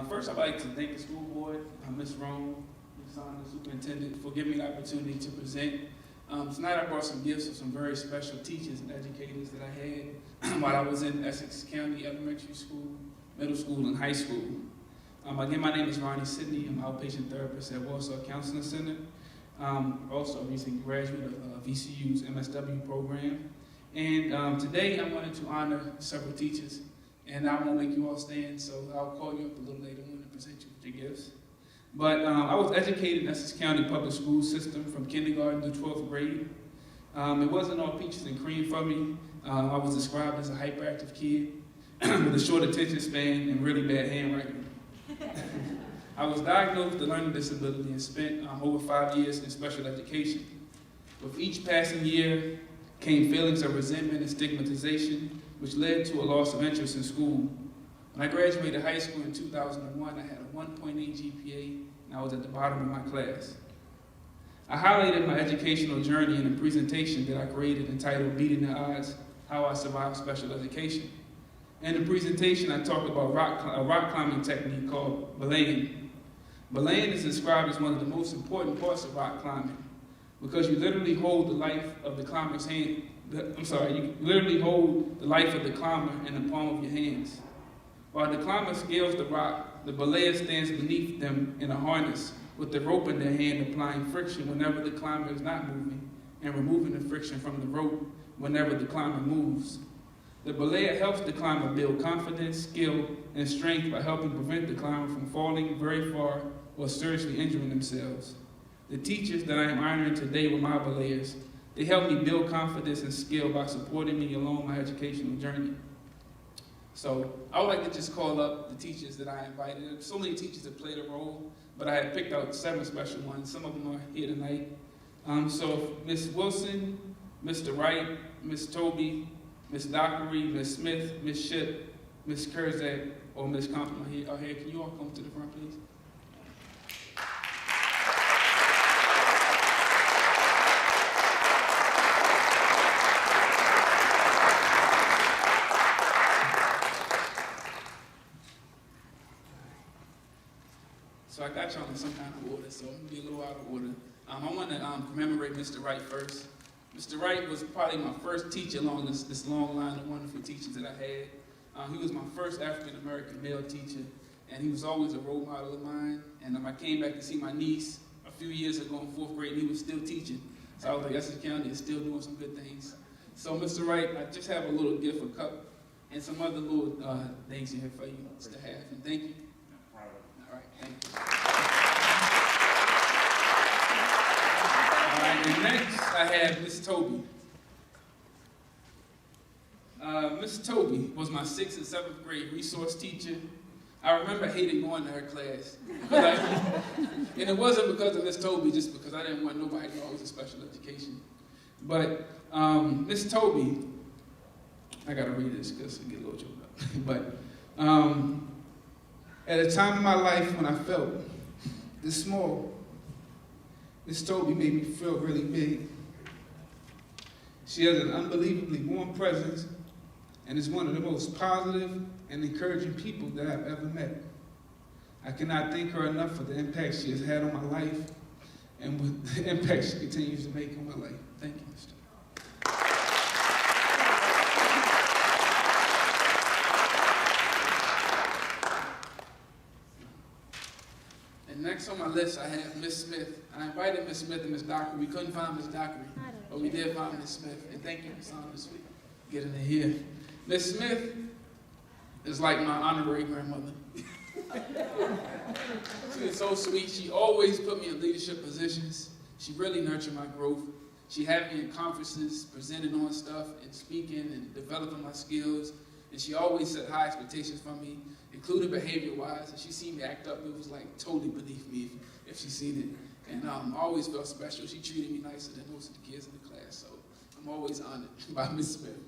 First, I'd like to thank the school board, Ms. Rome, Ms. Sonda, the superintendent, for giving me the opportunity to present. Tonight I brought some gifts of some very special teachers and educators that I had while I was in Essex County Elementary School, Middle School, and High School. Again, my name is Ronnie Sidney. I'm an outpatient therapist at Warsaw Counseling Center. Also a recent graduate of VCU's MSW program. And today I wanted to honor several teachers. And I won't make you all stand, so I'll call you up a little later on and present you with your gifts. But I was educated in Essex County Public School system from kindergarten to 12th grade. It wasn't all peaches and cream for me. I was described as a hyperactive kid with a short attention span and really bad handwriting. I was diagnosed with a learning disability and spent over 5 years in special education. With each passing year came feelings of resentment and stigmatization, which led to a loss of interest in school. When I graduated high school in 2001, I had a 1.8 GPA, and I was at the bottom of my class. I highlighted my educational journey in a presentation that I created entitled Beating the Odds, How I Survived Special Education. In the presentation, I talked about a rock climbing technique called belaying. Belaying is described as one of the most important parts of rock climbing because you literally hold the life of the climber's hand. You literally hold the life of the climber in the palm of your hands. While the climber scales the rock, the belayer stands beneath them in a harness with the rope in their hand, applying friction whenever the climber is not moving and removing the friction from the rope whenever the climber moves. The belayer helps the climber build confidence, skill, and strength by helping prevent the climber from falling very far or seriously injuring themselves. The teachers that I am honoring today were my belayers. They helped me build confidence and skill by supporting me along my educational journey. So I would like to just call up the teachers that I invited. There's so many teachers that played a role, but I had picked out 7 special ones. Some of them are here tonight. So Ms. Wilson, Mr. Wright, Ms. Toby, Ms. Dockery, Ms. Smith, Ms. Shipp, Ms. Kurzack, or Ms. Compton are here. Can you all come to the front, please? So I got y'all in some kind of order, so I'm going to be a little out of order. I want to commemorate Mr. Wright first. Mr. Wright was probably my first teacher along this long line of wonderful teachers that I had. He was my first African-American male teacher, and he was always a role model of mine. And I came back to see my niece a few years ago in 4th grade, and he was still teaching. So I was like, Essex County is still doing some good things. So Mr. Wright, I just have a little gift, a cup, and some other little things here for you to have. And thank you. All right, thank you. All right, and next I have Miss Toby. Miss Toby was my 6th and 7th grade resource teacher. I remember hating going to her class. And it wasn't because of Miss Toby, just because I didn't want nobody to know I was in special education. But Miss Toby, I gotta read this because I get a little choked up. But at a time in my life when I felt this small, Miss Toby made me feel really big. She has an unbelievably warm presence and is one of the most positive and encouraging people that I've ever met. I cannot thank her enough for the impact she has had on my life and with the impact she continues to make on my life. Thank you, Mr. And next on my list, I have Miss Smith. I invited Miss Smith and Miss Dockery. We couldn't find Miss Dockery, but we did find Miss Smith. And thank you, Miss Sonda, for getting her here. Miss Smith is like my honorary grandmother. She is so sweet. She always put me in leadership positions. She really nurtured my growth. She had me in conferences, presenting on stuff and speaking and developing my skills. And she always set high expectations from me, including behavior-wise. And she seen me act up. It was like totally beneath me if she seen it. And I always felt special. She treated me nicer than most of the kids in the class. So I'm always honored by Miss Smith.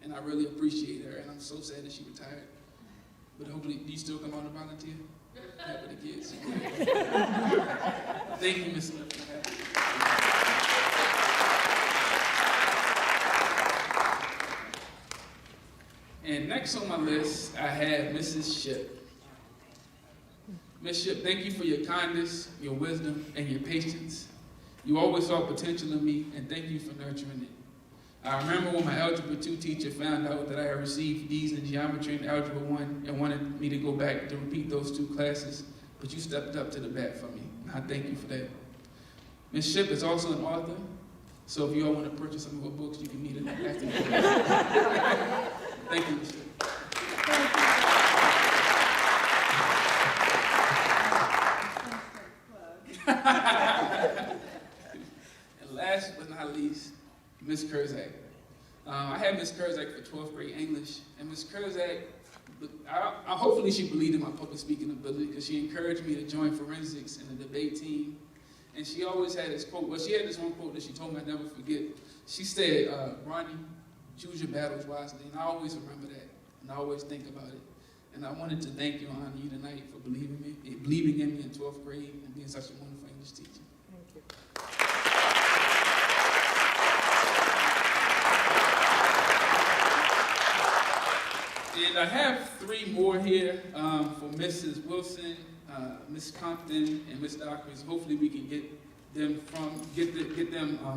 And I really appreciate her. And I'm so sad that she retired. But hopefully, do you still come out and volunteer? Help with the kids. Thank you, Ms. Smith, for having me. And next on my list, I have Mrs. Shipp. Ms. Shipp, thank you for your kindness, your wisdom, and your patience. You always saw potential in me, and thank you for nurturing it. I remember when my Algebra 2 teacher found out that I had received D's in geometry and Algebra 1 and wanted me to go back to repeat those 2 classes, but you stepped up to the bat for me, and I thank you for that. Ms. Shipp is also an author, so if you all want to purchase some of her books, you can meet her after the class. Thank you, Ms. Shipp. And last but not least, Ms. Kurzack. I had Ms. Kurzack for 12th grade English, and Ms. Kurzack, hopefully she believed in my public speaking ability because she encouraged me to join forensics in the debate team. And she always had this quote, well, she had this one quote that she told me I'd never forget. She said, Ronnie, choose your battles wisely. And I always remember that, and I always think about it. And I wanted to thank you and honor you tonight for believing in me in 12th grade and being such a wonderful English teacher. Thank you. And I have 3 more here for Mrs. Wilson, Ms. Compton, and Ms. Dockers. Hopefully we can get them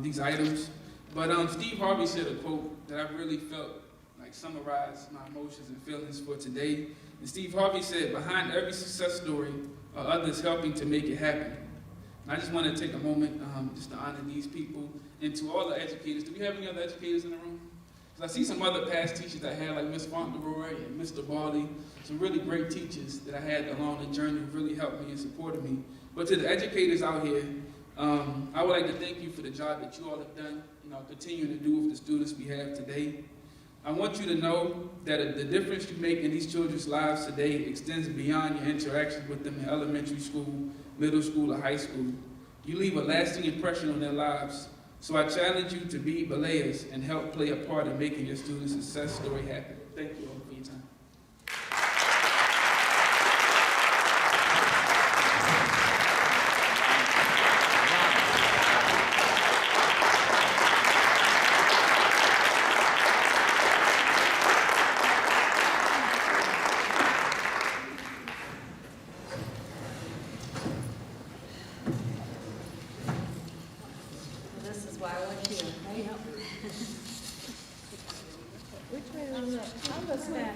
these items. But Steve Harvey said a quote that I really felt like summarized my emotions and feelings for today. And Steve Harvey said, behind every success story are others helping to make it happen. And I just want to take a moment just to honor these people. And to all the educators, do we have any other educators in the room? Because I see some other past teachers I had, like Ms. Fauntleroy and Mr. Barley, some really great teachers that I had along the journey who really helped me and supported me. But to the educators out here, I would like to thank you for the job that you all have done, continuing to do with the students we have today. I want you to know that the difference you make in these children's lives today extends beyond your interactions with them in elementary school, middle school, or high school. You leave a lasting impression on their lives. So I challenge you to be belayers and help play a part in making your students' success story happen. Thank you all for your time. Which way is it? I'm the staff.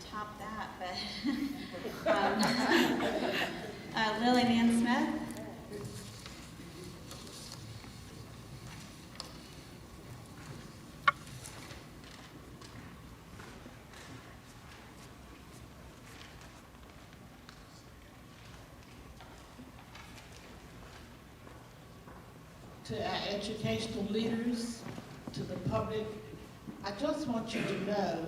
Top that, but Lily Ann Smith. To our educational leaders, to the public, I just want you to know,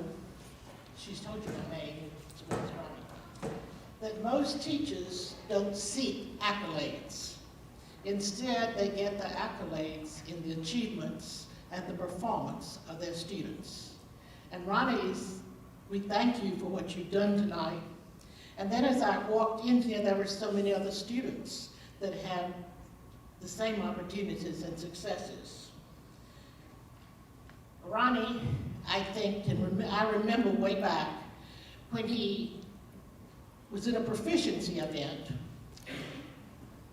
she's told you my name, it's Ms. Ronnie, that most teachers don't seek accolades. Instead, they get the accolades in the achievements and the performance of their students. And Ronnie, we thank you for what you've done tonight. And then as I walked in here, there were so many other students that had the same opportunities and successes. Ronnie, I think, I remember way back when he was in a proficiency event.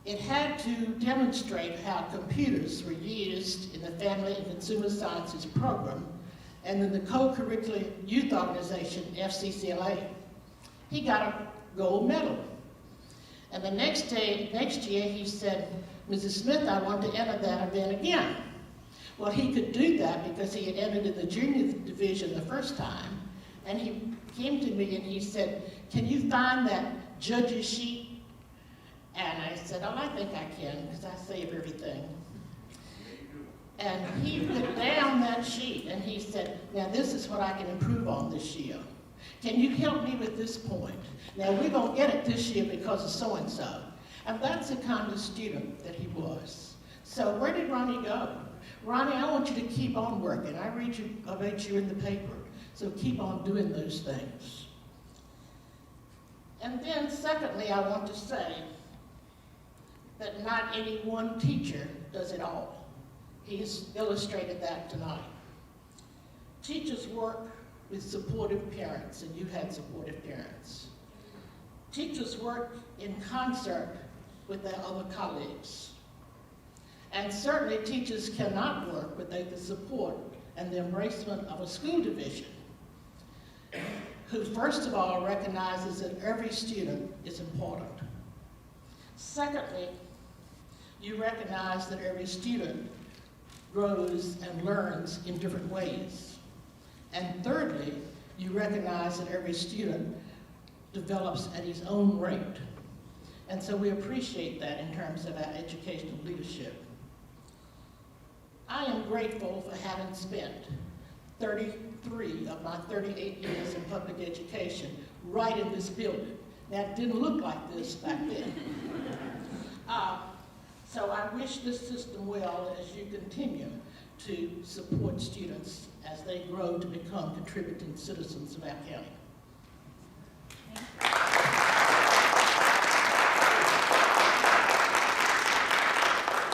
It had to demonstrate how computers were used in the Family and Consumer Sciences program and in the co-curricular youth organization, FCCLA. He got a gold medal. And the next year he said, Mrs. Smith, I want to enter that event again. Well, he could do that because he had entered in the junior division the first time, and he came to me and he said, can you find that judge's sheet? And I said, oh, I think I can, because I save everything. And he put down that sheet and he said, now this is what I can improve on this year. Can you help me with this point? Now we're going to get it this year because of so-and-so. And that's the kind of student that he was. So where did Ronnie go? Ronnie, I want you to keep on working. I read you about you in the paper. So keep on doing those things. And then secondly, I want to say that not any one teacher does it all. He's illustrated that tonight. Teachers work with supportive parents, and you had supportive parents. Teachers work in concert with their other colleagues. And certainly teachers cannot work without the support and the embracement of a school division, who first of all recognizes that every student is important. Secondly, you recognize that every student grows and learns in different ways. And thirdly, you recognize that every student develops at his own rate. And so we appreciate that in terms of our educational leadership. I am grateful for having spent 33 of my 38 years in public education right in this building. Now, it didn't look like this back then. So I wish this system well as you continue to support students as they grow to become contributing citizens of our county.